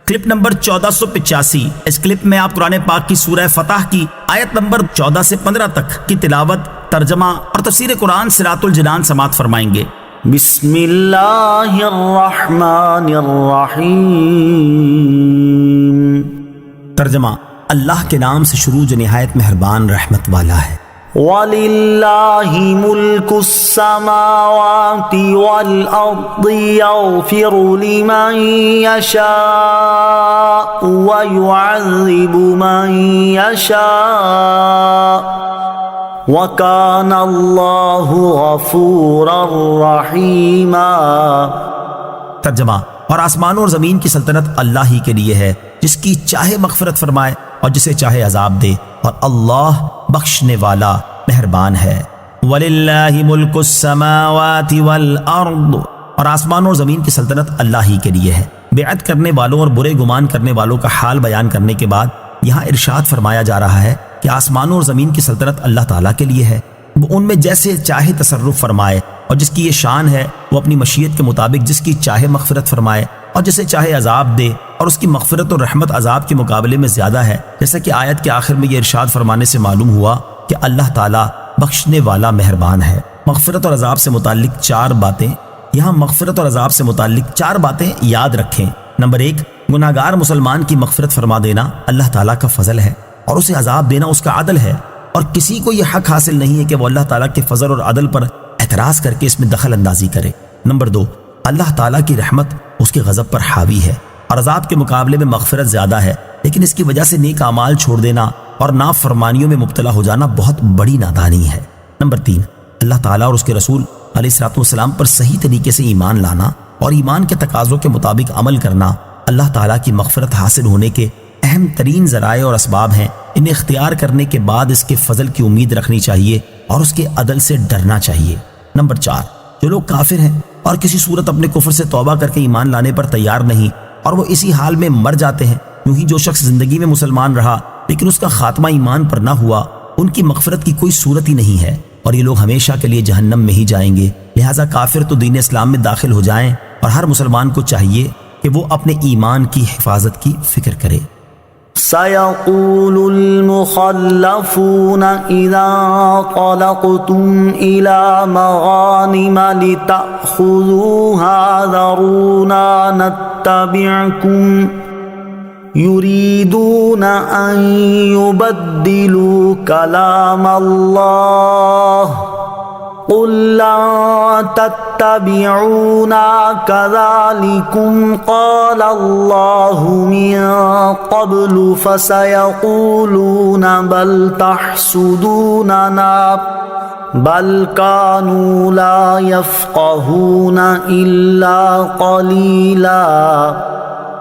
Clip number 1485۔ اس clip میں آپ قرآن پاک کی سورہ فتح کی آیت نمبر 14 سے 15 تک کی تلاوت، ترجمہ اور تفسیر قرآن صراط الجنان سماعت فرمائیں گے۔ بسم اللہ الرحمن الرحیم۔ ترجمہ، اللہ کے نام سے شروع جو نہایت مہربان رحمت والا ہے۔ وَلِلَّهِ مُلْكُ السَّمَاوَاتِ وَالْأَرْضِ يَغْفِرُ لِمَن يَشَاءُ وَيُعَذِّبُ مَن يَشَاءُ وَكَانَ اللَّهُ غَفُورًا رَحِيمًا۔ ترجمہ، اور آسمانوں اور زمین کی سلطنت اللہ ہی کے لیے ہے، جس کی چاہے مغفرت فرمائے اور جسے چاہے عذاب دے، اور اللہ بخشنے والا مہربان ہے۔ وَلِلَّهِ مُلْكُ السَّمَاوَاتِ وَالْأَرْضِ، اور آسمانوں اور زمین کی سلطنت اللہ ہی کے لیے ہے۔ بیعت کرنے والوں اور برے گمان کرنے والوں کا حال بیان کرنے کے بعد یہاں ارشاد فرمایا جا رہا ہے کہ آسمانوں اور زمین کی سلطنت اللہ تعالیٰ کے لیے ہے، وہ ان میں جیسے چاہے تصرف فرمائے، اور جس کی یہ شان ہے وہ اپنی مشیت کے مطابق جس کی چاہے مغفرت فرمائے اور جسے چاہے عذاب دے، اور اس کی مغفرت اور رحمت عذاب کے مقابلے میں زیادہ ہے، جیسا کہ آیت کے آخر میں یہ ارشاد فرمانے سے معلوم ہوا کہ اللہ تعالیٰ بخشنے والا مہربان ہے۔ مغفرت اور عذاب سے متعلق چار باتیں، یہاں مغفرت اور عذاب سے متعلق چار باتیں یاد رکھیں۔ نمبر 1، گناہگار مسلمان کی مغفرت فرما دینا اللہ تعالیٰ کا فضل ہے، اور اسے عذاب دینا اس کا عدل ہے، اور کسی کو یہ حق حاصل نہیں ہے کہ وہ اللہ تعالیٰ کے فضل اور عدل پر اعتراض کر کے اس میں دخل اندازی کرے۔ نمبر 2، اللہ تعالیٰ کی رحمت اس کے غضب پر حاوی ہے، اور عذاب کے مقابلے میں مغفرت زیادہ ہے، لیکن اس کی وجہ سے نیک اعمال چھوڑ دینا اور نافرمانیوں میں مبتلا ہو جانا بہت بڑی نادانی ہے۔ نمبر 3، اللہ تعالیٰ اور اس کے رسول علیہ الصلوۃ والسلام پر صحیح طریقے سے ایمان لانا اور ایمان کے تقاضوں کے مطابق عمل کرنا اللہ تعالیٰ کی مغفرت حاصل ہونے کے اہم ترین ذرائع اور اسباب ہیں۔ انہیں اختیار کرنے کے بعد اس کے فضل کی امید رکھنی چاہیے اور اس کے عدل سے ڈرنا چاہیے۔ نمبر 4، جو لوگ کافر ہیں اور کسی صورت اپنے کفر سے توبہ کر کے ایمان لانے پر تیار نہیں اور وہ اسی حال میں مر جاتے ہیں، یوں ہی جو شخص زندگی میں مسلمان رہا لیکن اس کا خاتمہ ایمان پر نہ ہوا، ان کی مغفرت کی کوئی صورت ہی نہیں ہے، اور یہ لوگ ہمیشہ کے لیے جہنم میں ہی جائیں گے۔ لہٰذا کافر تو دین اسلام میں داخل ہو جائیں، اور ہر مسلمان کو چاہیے کہ وہ اپنے ایمان کی حفاظت کی فکر کرے۔ سَيَقُولُ الْمُخَلَّفُونَ إِذَا انطَلَقْتُمْ إِلَى مَغَانِمَ لِتَأْخُذُوهَا ذَرُونَا نَتَّبِعْكُمْ يُرِيدُونَ أَن يُبَدِّلُوا كَلَامَ اللَّهِ قُل لَّن تَتَّبِعُونَا كَذَلِكُمْ قَالَ اللَّهُ مِن قَبْلُ فَسَيَقُولُونَ بَلْ تَحْسُدُونَنَا بَلْ كَانُوا لَا يَفْقَهُونَ إِلَّا قَلِيلًا۔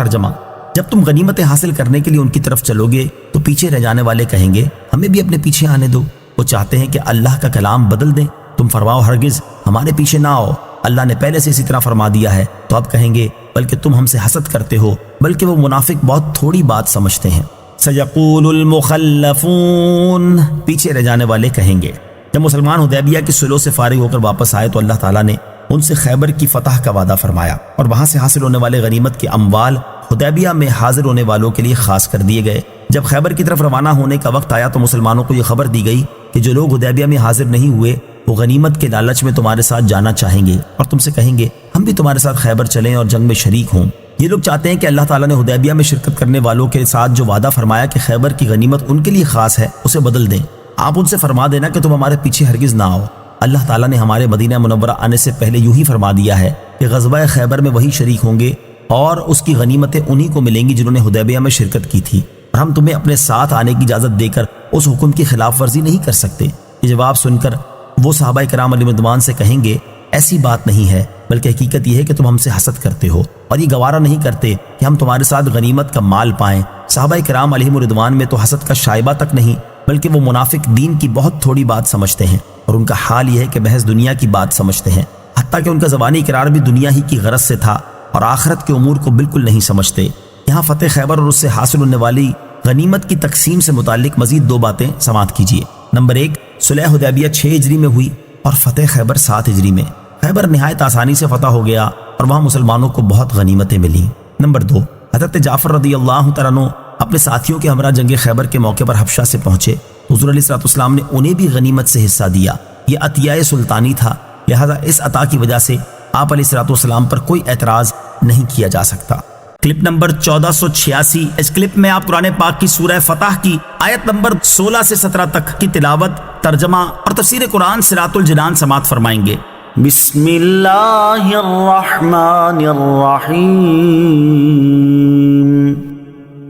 ترجمہ، جب تم غنیمتیں حاصل کرنے کے لیے ان کی طرف چلو گے تو پیچھے رہ جانے والے کہیں گے ہمیں بھی اپنے پیچھے آنے دو۔ وہ چاہتے ہیں کہ اللہ کا کلام بدل دیں، تم فرماؤ ہرگز ہمارے پیچھے نہ آؤ، اللہ نے پہلے سے اسی طرح فرما دیا ہے۔ تو اب کہیں گے بلکہ تم ہم سے حسد کرتے ہو، بلکہ وہ منافق بہت تھوڑی بات سمجھتے ہیں۔ سیقول المخلفون، پیچھے رہ جانے والے کہیں گے۔ جب مسلمان حدیبیہ کی صلح سے فارغ ہو کر واپس آئے تو اللہ تعالیٰ نے ان سے خیبر کی فتح کا وعدہ فرمایا، اور وہاں سے حاصل ہونے والے غنیمت کے اموال حدیبیہ میں حاضر ہونے والوں کے لیے خاص کر دیے گئے۔ جب خیبر کی طرف روانہ ہونے کا وقت آیا تو مسلمانوں کو یہ خبر دی گئی کہ جو لوگ حدیبیہ میں حاضر نہیں ہوئے وہ غنیمت کے لالچ میں تمہارے ساتھ جانا چاہیں گے، اور تم سے کہیں گے ہم بھی تمہارے ساتھ خیبر چلیں اور جنگ میں شریک ہوں۔ یہ لوگ چاہتے ہیں کہ اللہ تعالیٰ نے حدیبیہ میں شرکت کرنے والوں کے ساتھ جو وعدہ فرمایا کہ خیبر کی غنیمت ان کے لیے خاص ہے اسے بدل دیں۔ آپ ان سے فرما دینا کہ تم ہمارے پیچھے ہرگز نہ آؤ۔ اللہ تعالیٰ نے ہمارے مدینہ منورہ آنے سے پہلے یوں ہی فرما دیا ہے کہ غزوہ خیبر میں وہی شریک ہوں گے اور اس کی غنیمتیں انہی کو ملیں گی جنہوں نے حدیبیہ میں شرکت کی تھی، اور ہم تمہیں اپنے ساتھ آنے کی اجازت دے کر اس حکم کی خلاف ورزی نہیں کر سکتے۔ یہ جواب سن کر وہ صحابہ کرام علیہ رضوان سے کہیں گے ایسی بات نہیں ہے، بلکہ حقیقت یہ ہے کہ تم ہم سے حسد کرتے ہو اور یہ گوارا نہیں کرتے کہ ہم تمہارے ساتھ غنیمت کا مال پائیں۔ صحابہ کرام علیہ رضوان میں تو حسد کا شائبہ تک نہیں، بلکہ وہ منافق دین کی بہت تھوڑی بات سمجھتے ہیں، اور ان کا حال یہ ہے کہ محض دنیا کی بات سمجھتے ہیں، حتیٰ کہ ان کا زبانی اقرار بھی دنیا ہی کی غرض سے تھا اور آخرت کے امور کو بالکل نہیں سمجھتے۔ یہاں فتح خیبر اور اس سے حاصل ہونے والی غنیمت کی تقسیم سے متعلق مزید دو باتیں سماعت کیجیے۔ نمبر 1، صلح حدیبیہ 6 ہجری میں ہوئی اور فتح خیبر 7 ہجری میں۔ خیبر نہایت آسانی سے فتح ہو گیا اور وہاں مسلمانوں کو بہت غنیمتیں ملیں۔ نمبر 2، حضرت جعفر رضی اللہ تعالیٰ عنہ اپنے ساتھیوں کے ہمراہ جنگ خیبر کے موقع پر حبشہ سے پہنچے، حضور علیہ الصلوۃ والسلام نے انہیں بھی غنیمت سے حصہ دیا۔ یہ عطیہ سلطانی تھا، لہذا اس عطا کی وجہ سے آپ علیہ الصلوۃ والسلام پر کوئی اعتراض نہیں کیا جا سکتا۔ کلپ نمبر 1486، اس کلپ میں آپ قرآن پاک کی سورہ فتح کی آیت نمبر 16 سے 17 تک کی تلاوت، ترجمہ اور تفسیر قرآن صراط الجنان سماعت فرمائیں گے۔ بسم اللہ الرحمن الرحیم۔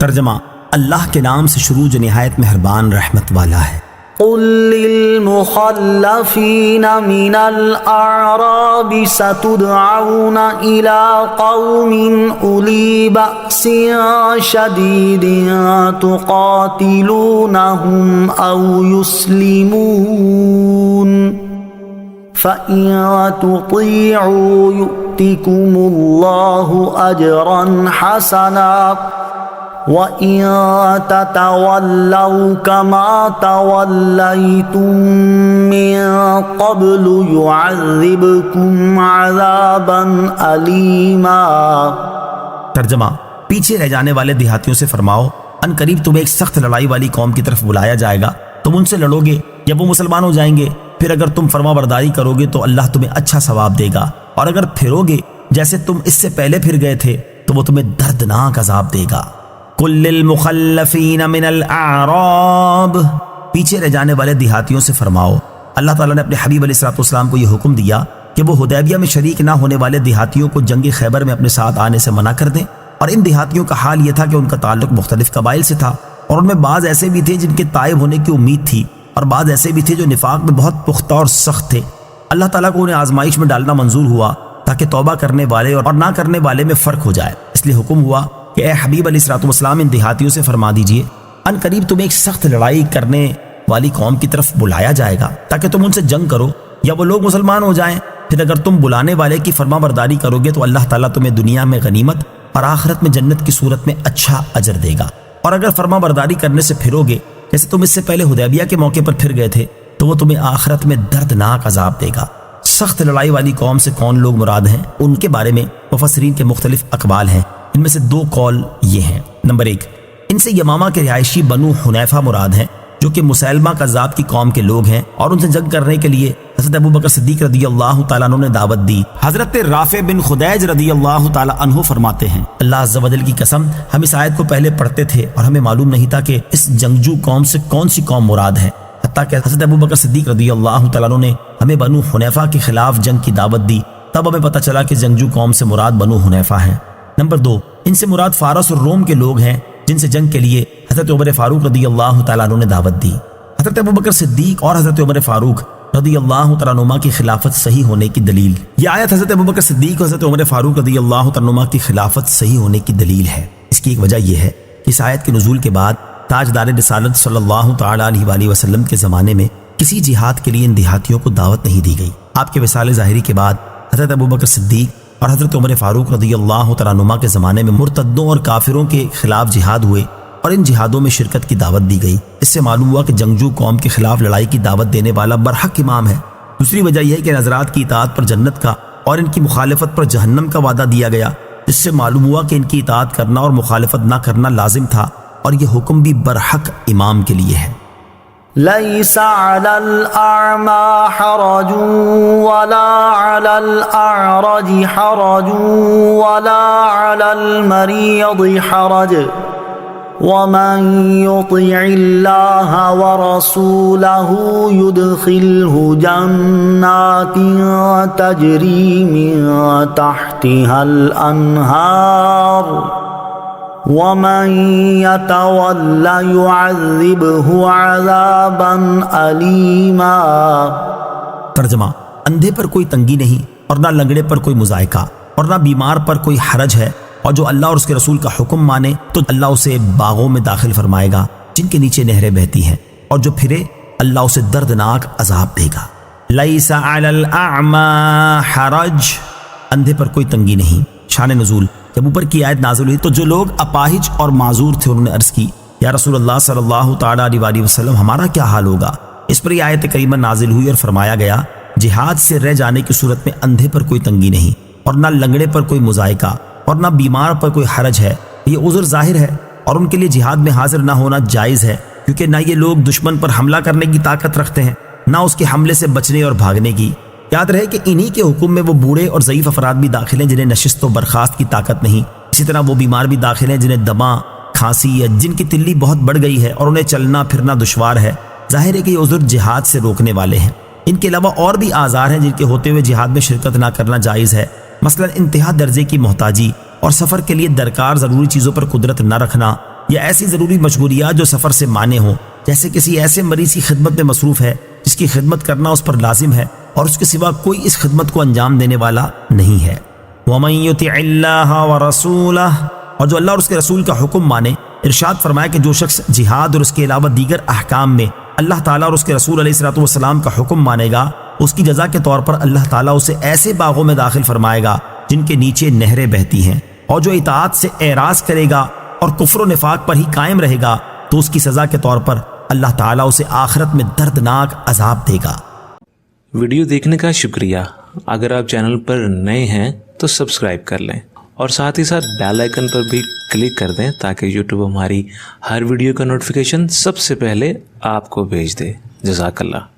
ترجمہ، اللہ کے نام سے شروع جو نہایت مہربان رحمت والا ہے۔ قل للمخلفین من الاعراب ستدعون الى قوم اولی بأس شدید تقاتلونهم او يسلمون فإن تطيعوا يؤتكم الله أجرا حسنا وَإِن تَتَوَلَّوْا كَمَا تَوَلَّيْتُم مِّن قَبْلُ يُعَذِّبْكُمْ عَذَابًا أَلِيمًا۔ ترجمہ، پیچھے رہ جانے والے دیہاتیوں سے فرماؤ، ان قریب تمہیں ایک سخت لڑائی والی قوم کی طرف بلایا جائے گا، تم ان سے لڑو گے یا وہ مسلمان ہو جائیں گے، پھر اگر تم فرما برداری کرو گے تو اللہ تمہیں اچھا ثواب دے گا، اور اگر پھرو گے جیسے تم اس سے پہلے پھر گئے تھے تو وہ تمہیں دردناک عذاب دے گا۔ قل للمخلفین من الاعراب، پیچھے رہ جانے والے دیہاتیوں سے فرماؤ۔ اللہ تعالیٰ نے اپنے حبیب علیہ الصلوۃ والسلام کو یہ حکم دیا کہ وہ حدیبیہ میں شریک نہ ہونے والے دیہاتیوں کو جنگ خیبر میں اپنے ساتھ آنے سے منع کر دیں، اور ان دیہاتیوں کا حال یہ تھا کہ ان کا تعلق مختلف قبائل سے تھا، اور ان میں بعض ایسے بھی تھے جن کے تائب ہونے کی امید تھی، اور بعض ایسے بھی تھے جو نفاق میں بہت پختہ اور سخت تھے۔ اللہ تعالیٰ کو انہیں آزمائش میں ڈالنا منظور ہوا تاکہ توبہ کرنے والے اور نہ کرنے والے میں فرق ہو جائے، اس لیے حکم ہوا کہ اے حبیب علیہ الصلوۃ والسلام ان دیہاتیوں سے فرما دیجئے ان قریب تمہیں ایک سخت لڑائی کرنے والی قوم کی طرف بلایا جائے گا تاکہ تم ان سے جنگ کرو یا وہ لوگ مسلمان ہو جائیں، پھر اگر تم بلانے والے کی فرما برداری کرو گے تو اللہ تعالیٰ تمہیں دنیا میں غنیمت اور آخرت میں جنت کی صورت میں اچھا اجر دے گا، اور اگر فرما برداری کرنے سے پھرو گے جیسے تم اس سے پہلے حدیبیہ کے موقع پر پھر گئے تھے تو وہ تمہیں آخرت میں دردناک عذاب دے گا۔ سخت لڑائی والی قوم سے کون لوگ مراد ہیں، ان کے بارے میں مفسرین کے مختلف اقوال ہیں، ان میں سے 2 قول یہ ہیں۔ نمبر 1، ان سے یمامہ کے رہائشی بنو حنیفہ مراد ہیں جو کہ مسیلمہ کذاب کی قوم کے لوگ ہیں، اور ان سے جنگ کرنے کے لیے حضرت ابوبکر صدیق رضی اللہ تعالیٰ عنہ نے دعوت دی۔ حضرت رافع بن خدیج رضی اللہ تعالیٰ عنہ فرماتے ہیں، اللہ عز و جل کی قسم ہم اس آیت کو پہلے پڑھتے تھے اور ہمیں معلوم نہیں تھا کہ اس جنگجو قوم سے کون سی قوم مراد ہے، حتیٰ کہ حضرت ابوبکر صدیق رضی اللہ تعالیٰ عنہ نے ہمیں بنو حنیفہ کے خلاف جنگ کی دعوت دی، تب ہمیں پتہ چلا کہ جنگجو قوم سے مراد بنو حنیفہ ہیں۔ نمبر 2، ان سے مراد فارس اور روم کے لوگ ہیں جن سے جنگ کے لیے حضرت عمر فاروق رضی اللہ تعالیٰ عنہ نے دعوت دی۔ حضرت ابوبکر صدیق اور حضرت عمر فاروق رضی اللہ تعالیٰ عنہ کی خلافت صحیح ہونے کی دلیل، یہ آیت حضرت ابوبکر صدیق اور حضرت عمر فاروق رضی اللہ تعالیٰ عنہ کی خلافت صحیح ہونے کی دلیل ہے۔ اس کی ایک وجہ یہ ہے کہ اس آیت کے نزول کے بعد تاجدار رسالت صلی اللہ تعالیٰ علیہ وآلہ وسلم کے زمانے میں کسی جہاد کے لیے ان دیہاتیوں کو دعوت نہیں دی گئی۔ آپ کے وصال ظاہری کے بعد حضرت ابوبکر صدیق اور حضرت عمر فاروق رضی اللہ تعالیٰ عنہ کے زمانے میں مرتدوں اور کافروں کے خلاف جہاد ہوئے اور ان جہادوں میں شرکت کی دعوت دی گئی۔ اس سے معلوم ہوا کہ جنگجو قوم کے خلاف لڑائی کی دعوت دینے والا برحق امام ہے۔ دوسری وجہ یہ ہے کہ حضرات کی اطاعت پر جنت کا اور ان کی مخالفت پر جہنم کا وعدہ دیا گیا، جس سے معلوم ہوا کہ ان کی اطاعت کرنا اور مخالفت نہ کرنا لازم تھا، اور یہ حکم بھی برحق امام کے لیے ہے۔ ليس على الأعمى حرج ولا على الأعرج حرج ولا على المريض حرج ومن يطع الله ورسوله يدخله جنات تجري من تحتها الأنهار وَمَن يَتَوَلَّ يُعَذِّبْهُ عَذَابًا أَلِيمًا۔ ترجمہ، اندھے پر کوئی تنگی نہیں اور نہ لنگڑے پر کوئی مضائقہ اور نہ بیمار پر کوئی حرج ہے، اور جو اللہ اور اس کے رسول کا حکم مانے تو اللہ اسے باغوں میں داخل فرمائے گا جن کے نیچے نہریں بہتی ہیں، اور جو پھرے اللہ اسے دردناک عذاب دے گا۔ لَيْسَ عَلَى الْأَعْمَى حَرَج، اندھے پر کوئی تنگی نہیں۔ شان نزول، جب اوپر کی آیت نازل ہوئی تو جو لوگ اپاہج اور معذور تھے انہوں نے عرض کی، یا رسول اللہ صلی اللہ تعالیٰ علیہ وسلم ہمارا کیا حال ہوگا؟ اس پر یہ آیت کریمہ نازل ہوئی اور فرمایا گیا، جہاد سے رہ جانے کی صورت میں اندھے پر کوئی تنگی نہیں اور نہ لنگڑے پر کوئی مضائقہ اور نہ بیمار پر کوئی حرج ہے، یہ عذر ظاہر ہے اور ان کے لیے جہاد میں حاضر نہ ہونا جائز ہے، کیونکہ نہ یہ لوگ دشمن پر حملہ کرنے کی طاقت رکھتے ہیں نہ اس کے حملے سے بچنے اور بھاگنے کی۔ یاد رہے کہ انہی کے حکم میں وہ بوڑھے اور ضعیف افراد بھی داخل ہیں جنہیں نشست و برخاست کی طاقت نہیں، اسی طرح وہ بیمار بھی داخل ہیں جنہیں دمہ، کھانسی یا جن کی تلی بہت بڑھ گئی ہے اور انہیں چلنا پھرنا دشوار ہے۔ ظاہر ہے کہ یہ عذر جہاد سے روکنے والے ہیں۔ ان کے علاوہ اور بھی آزار ہیں جن کے ہوتے ہوئے جہاد میں شرکت نہ کرنا جائز ہے، مثلا انتہا درجے کی محتاجی اور سفر کے لیے درکار ضروری چیزوں پر قدرت نہ رکھنا، یا ایسی ضروری مجبوریات جو سفر سے مانع ہوں، جیسے کسی ایسے مریض کی خدمت میں مصروف ہے جس کی خدمت کرنا اس پر لازم ہے اور اس کے سوا کوئی اس خدمت کو انجام دینے والا نہیں ہے۔ وَمَن يُطِعِ اللَّهَ وَرَسُولَهُ، اور جو اللہ اور اس کے رسول کا حکم مانے۔ ارشاد فرمایا کہ جو شخص جہاد اور اس کے علاوہ دیگر احکام میں اللہ تعالیٰ اور اس کے رسول علیہ الصلوۃ والسلام کا حکم مانے گا، اس کی جزا کے طور پر اللہ تعالیٰ اسے ایسے باغوں میں داخل فرمائے گا جن کے نیچے نہریں بہتی ہیں، اور جو اطاعت سے اعراض کرے گا اور کفر و نفاق پر ہی قائم رہے گا تو اس کی سزا کے طور پر اللہ تعالیٰ اسے آخرت میں دردناک عذاب دے گا۔ ویڈیو دیکھنے کا شکریہ۔ اگر آپ چینل پر نئے ہیں تو سبسکرائب کر لیں اور ساتھ ہی ساتھ بیل آئیکن پر بھی کلک کر دیں تاکہ یوٹیوب ہماری ہر ویڈیو کا نوٹیفیکیشن سب سے پہلے آپ کو بھیج دے۔ جزاک اللہ۔